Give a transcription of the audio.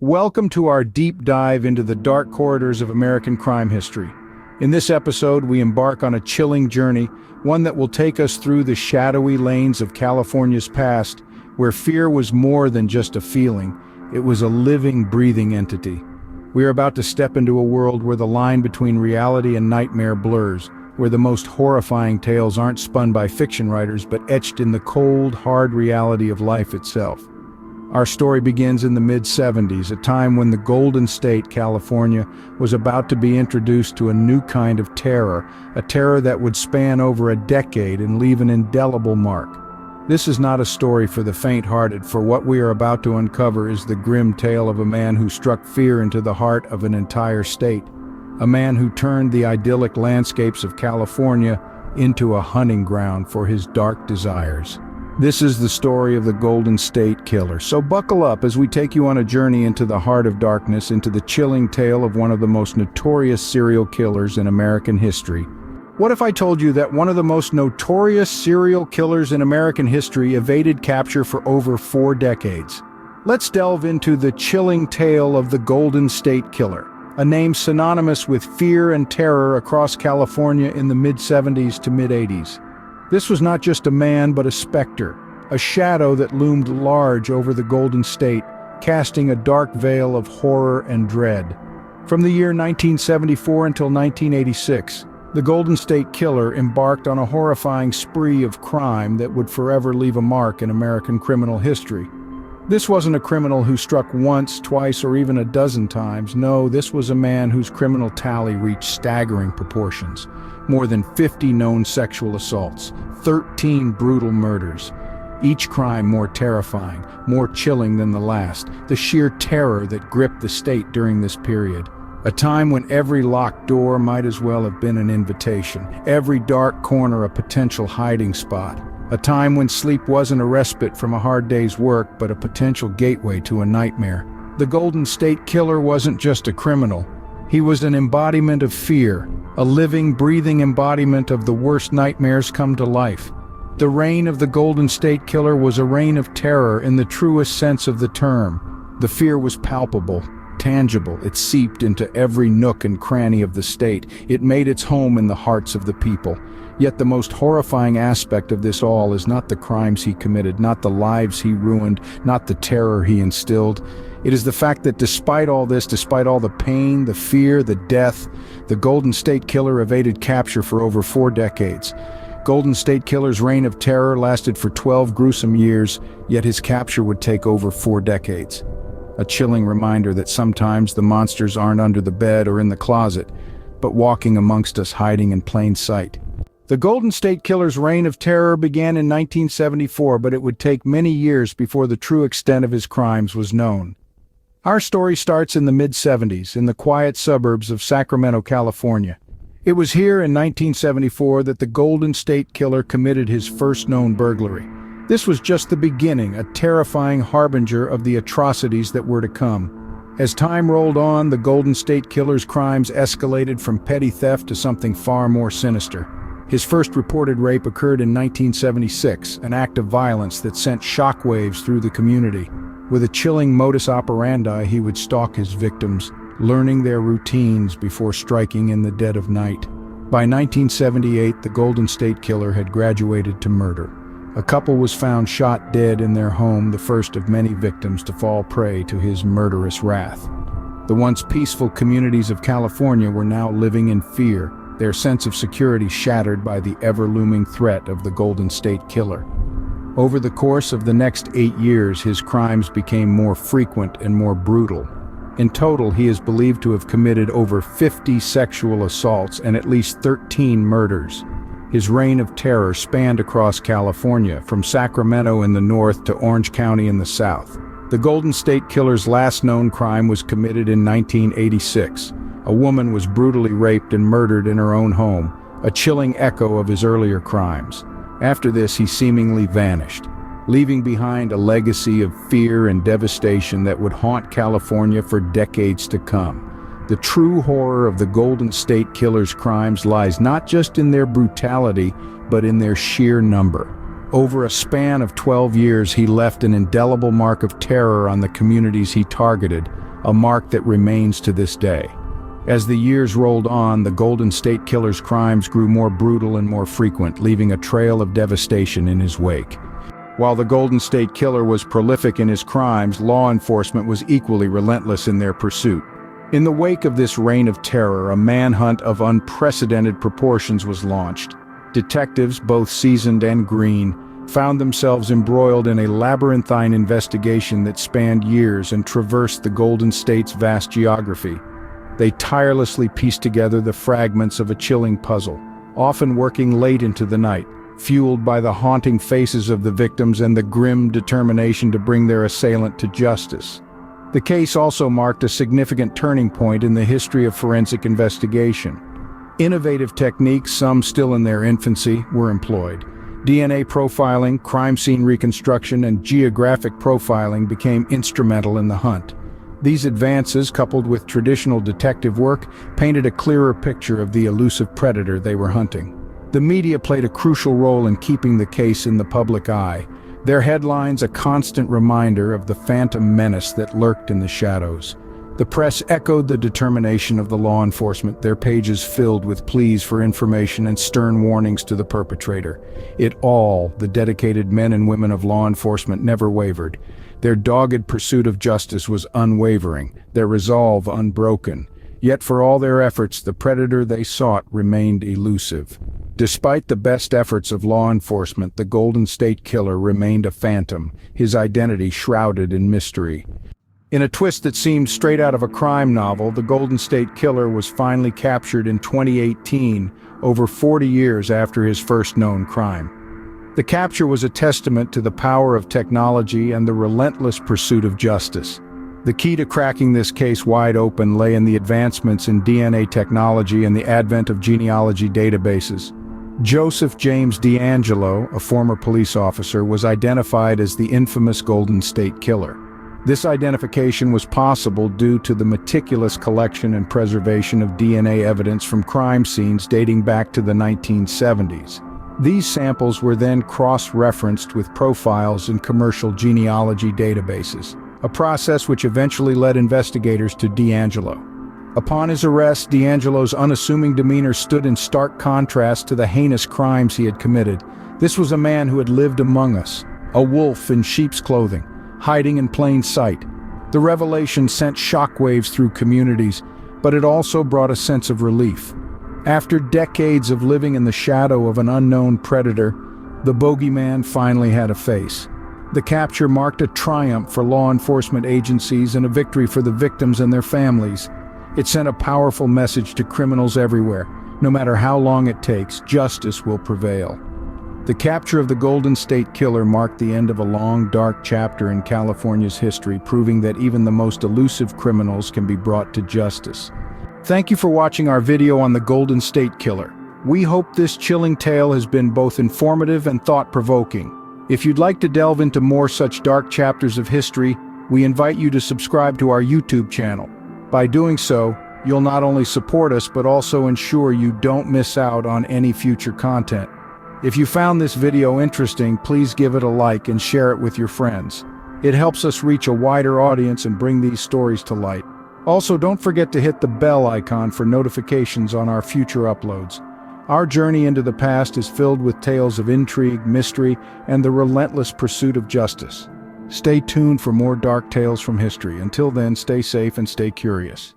Welcome to our deep dive into the dark corridors of American crime history. In this episode, we embark on a chilling journey, one that will take us through the shadowy lanes of California's past, where fear was more than just a feeling, it was a living, breathing entity. We are about to step into a world where the line between reality and nightmare blurs, where the most horrifying tales aren't spun by fiction writers but etched in the cold, hard reality of life itself. Our story begins in the mid-70s, a time when the Golden State, California, was about to be introduced to a new kind of terror, a terror that would span over a decade and leave an indelible mark. This is not a story for the faint-hearted, for what we are about to uncover is the grim tale of a man who struck fear into the heart of an entire state, a man who turned the idyllic landscapes of California into a hunting ground for his dark desires. This is the story of the Golden State Killer. So buckle up as we take you on a journey into the heart of darkness, into the chilling tale of one of the most notorious serial killers in American history. What if I told you that one of the most notorious serial killers in American history evaded capture for over 4 decades? Let's delve into the chilling tale of the Golden State Killer, a name synonymous with fear and terror across California in the mid-70s to mid-80s. This was not just a man, but a specter, a shadow that loomed large over the Golden State, casting a dark veil of horror and dread. From the year 1974 until 1986, the Golden State Killer embarked on a horrifying spree of crime that would forever leave a mark in American criminal history. This wasn't a criminal who struck once, twice, or even a dozen times. No, this was a man whose criminal tally reached staggering proportions. More than 50 known sexual assaults, 13 brutal murders. Each crime more terrifying, more chilling than the last. The sheer terror that gripped the state during this period. A time when every locked door might as well have been an invitation. Every dark corner a potential hiding spot. A time when sleep wasn't a respite from a hard day's work, but a potential gateway to a nightmare. The Golden State Killer wasn't just a criminal. He was an embodiment of fear, a living, breathing embodiment of the worst nightmares come to life. The reign of the Golden State Killer was a reign of terror in the truest sense of the term. The fear was palpable, tangible. It seeped into every nook and cranny of the state. It made its home in the hearts of the people. Yet the most horrifying aspect of this all is not the crimes he committed, not the lives he ruined, not the terror he instilled. It is the fact that despite all this, despite all the pain, the fear, the death, the Golden State Killer evaded capture for over 4 decades. Golden State Killer's reign of terror lasted for 12 gruesome years, yet his capture would take over 4 decades. A chilling reminder that sometimes the monsters aren't under the bed or in the closet, but walking amongst us, hiding in plain sight. The Golden State Killer's reign of terror began in 1974, but it would take many years before the true extent of his crimes was known. Our story starts in the mid-70s, in the quiet suburbs of Sacramento, California. It was here in 1974 that the Golden State Killer committed his first known burglary. This was just the beginning, a terrifying harbinger of the atrocities that were to come. As time rolled on, the Golden State Killer's crimes escalated from petty theft to something far more sinister. His first reported rape occurred in 1976, an act of violence that sent shockwaves through the community. With a chilling modus operandi, he would stalk his victims, learning their routines before striking in the dead of night. By 1978, the Golden State Killer had graduated to murder. A couple was found shot dead in their home, the first of many victims to fall prey to his murderous wrath. The once peaceful communities of California were now living in fear, their sense of security shattered by the ever-looming threat of the Golden State Killer. Over the course of the next 8 years, his crimes became more frequent and more brutal. In total, he is believed to have committed over 50 sexual assaults and at least 13 murders. His reign of terror spanned across California, from Sacramento in the north to Orange County in the south. The Golden State Killer's last known crime was committed in 1986. A woman was brutally raped and murdered in her own home, a chilling echo of his earlier crimes. After this, he seemingly vanished, leaving behind a legacy of fear and devastation that would haunt California for decades to come. The true horror of the Golden State Killer's crimes lies not just in their brutality, but in their sheer number. Over a span of 12 years, he left an indelible mark of terror on the communities he targeted, a mark that remains to this day. As the years rolled on, the Golden State Killer's crimes grew more brutal and more frequent, leaving a trail of devastation in his wake. While the Golden State Killer was prolific in his crimes, law enforcement was equally relentless in their pursuit. In the wake of this reign of terror, a manhunt of unprecedented proportions was launched. Detectives, both seasoned and green, found themselves embroiled in a labyrinthine investigation that spanned years and traversed the Golden State's vast geography. They tirelessly pieced together the fragments of a chilling puzzle, often working late into the night, fueled by the haunting faces of the victims and the grim determination to bring their assailant to justice. The case also marked a significant turning point in the history of forensic investigation. Innovative techniques, some still in their infancy, were employed. DNA profiling, crime scene reconstruction, and geographic profiling became instrumental in the hunt. These advances, coupled with traditional detective work, painted a clearer picture of the elusive predator they were hunting. The media played a crucial role in keeping the case in the public eye, their headlines a constant reminder of the phantom menace that lurked in the shadows. The press echoed the determination of the law enforcement, their pages filled with pleas for information and stern warnings to the perpetrator. The dedicated men and women of law enforcement never wavered. Their dogged pursuit of justice was unwavering, their resolve unbroken. Yet for all their efforts, the predator they sought remained elusive. Despite the best efforts of law enforcement, the Golden State Killer remained a phantom, his identity shrouded in mystery. In a twist that seemed straight out of a crime novel, the Golden State Killer was finally captured in 2018, over 40 years after his first known crime. The capture was a testament to the power of technology and the relentless pursuit of justice. The key to cracking this case wide open lay in the advancements in DNA technology and the advent of genealogy databases. Joseph James DeAngelo, a former police officer, was identified as the infamous Golden State Killer. This identification was possible due to the meticulous collection and preservation of DNA evidence from crime scenes dating back to the 1970s. These samples were then cross-referenced with profiles in commercial genealogy databases, a process which eventually led investigators to DeAngelo. Upon his arrest, DeAngelo's unassuming demeanor stood in stark contrast to the heinous crimes he had committed. This was a man who had lived among us, a wolf in sheep's clothing, hiding in plain sight. The revelation sent shockwaves through communities, but it also brought a sense of relief. After decades of living in the shadow of an unknown predator, the bogeyman finally had a face. The capture marked a triumph for law enforcement agencies and a victory for the victims and their families. It sent a powerful message to criminals everywhere. No matter how long it takes, justice will prevail. The capture of the Golden State Killer marked the end of a long, dark chapter in California's history, proving that even the most elusive criminals can be brought to justice. Thank you for watching our video on the Golden State Killer. We hope this chilling tale has been both informative and thought-provoking. If you'd like to delve into more such dark chapters of history, we invite you to subscribe to our YouTube channel. By doing so, you'll not only support us but also ensure you don't miss out on any future content. If you found this video interesting, please give it a like and share it with your friends. It helps us reach a wider audience and bring these stories to light. Also, don't forget to hit the bell icon for notifications on our future uploads. Our journey into the past is filled with tales of intrigue, mystery, and the relentless pursuit of justice. Stay tuned for more dark tales from history. Until then, stay safe and stay curious.